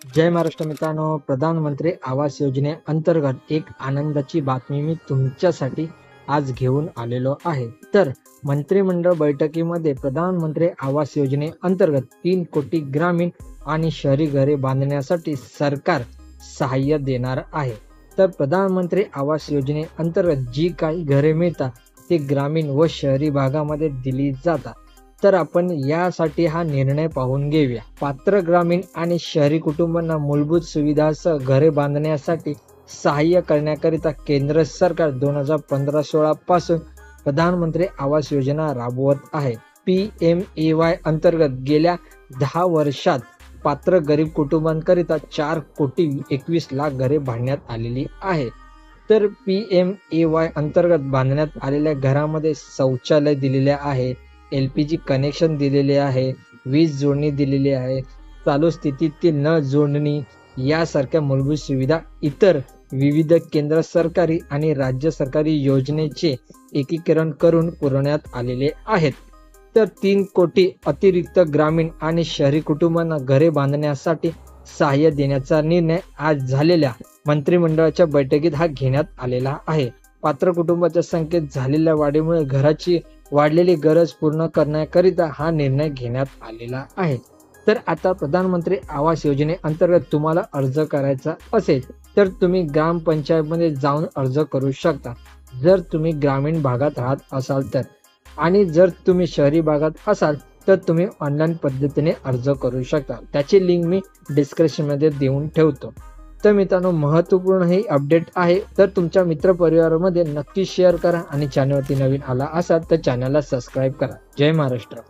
जय महाराष्ट्र मित्रांनो, प्रधानमंत्री आवास योजनेअंतर्गत एक आनंदाची बातमी मी तुमच्यासाठी आज घेऊन आलेलो आहे। तर मंत्रिमंडळ बैठकीमध्ये प्रधानमंत्री आवास योजनेअंतर्गत 3 कोटी ग्रामीण आणि शहरी घरे बांधण्यासाठी सरकार सहाय्य देणार आहे। तर प्रधानमंत्री आवास योजनेअंतर्गत जी काही घरे मिळतात ती ग्रामीण व शहरी भागामध्ये दिली जातात। तर आपण यासाठी हा निर्णय पाहून घेऊया। पात्र ग्रामीण आणि शहरी कुटुंबांना मूलभूत सुविधांसह घरे बांधण्यासाठी सहाय्य करण्याकरिता केंद्र सरकार 2015-16 पासून प्रधानमंत्री आवास योजना राबवत आहे। PMAY अंतर्गत गेल्या 10 वर्षात पात्र गरीब कुटुंबांकरिता 4 कोटी 21 लाख घरे बांधण्यात आलेली आहे। तर PMAY अंतर्गत बांधण्यात आलेल्या घरामध्ये शौचालय दिलेले आहे, LPG कनेक्शन दिलेले आहे, वीज जोडणी दिलेली आहे, चालू स्थितीतील नळ जोडणी यासारख्या मूलभूत सुविधा इतर विविध केंद्र सरकारी आणि राज्य सरकारी योजनेचे एकीकरण करून पुरवण्यात आलेले आहेत। तर 3 कोटी अतिरिक्त ग्रामीण आणि शहरी कुटुंबांना घरे बांधण्यासाठी सहाय्य देण्याचा निर्णय आज झालेल्या मंत्रिमंडळाच्या बैठकीत घेण्यात आलेला आहे। पात्र कुटुंबाच्या संख्येत झालेल्या वाढीमुळे घराची वाढलेली गरज पूर्ण करण्याकरिता हा निर्णय घेण्यात आलेला आहे। तर आता प्रधानमंत्री आवास योजनेअंतर्गत तुम्हाला अर्ज करायचा असेल तर तुम्ही ग्रामपंचायतमध्ये जाऊन अर्ज करू शकता, जर तुम्ही ग्रामीण भागात राहत असाल तर। आणि जर तुम्ही शहरी भागात असाल तर तुम्ही ऑनलाईन पद्धतीने अर्ज करू शकता। त्याची लिंक मी डिस्क्रिप्शनमध्ये देऊन ठेवतो। तर मित्रांनो, महत्त्वपूर्ण ही अपडेट आहे, तर तुमच्या मित्रपरिवारामध्ये नक्की शेअर करा आणि चॅनलवरती नवीन आला असाल तर चॅनलला सबस्क्राईब करा। जय महाराष्ट्र।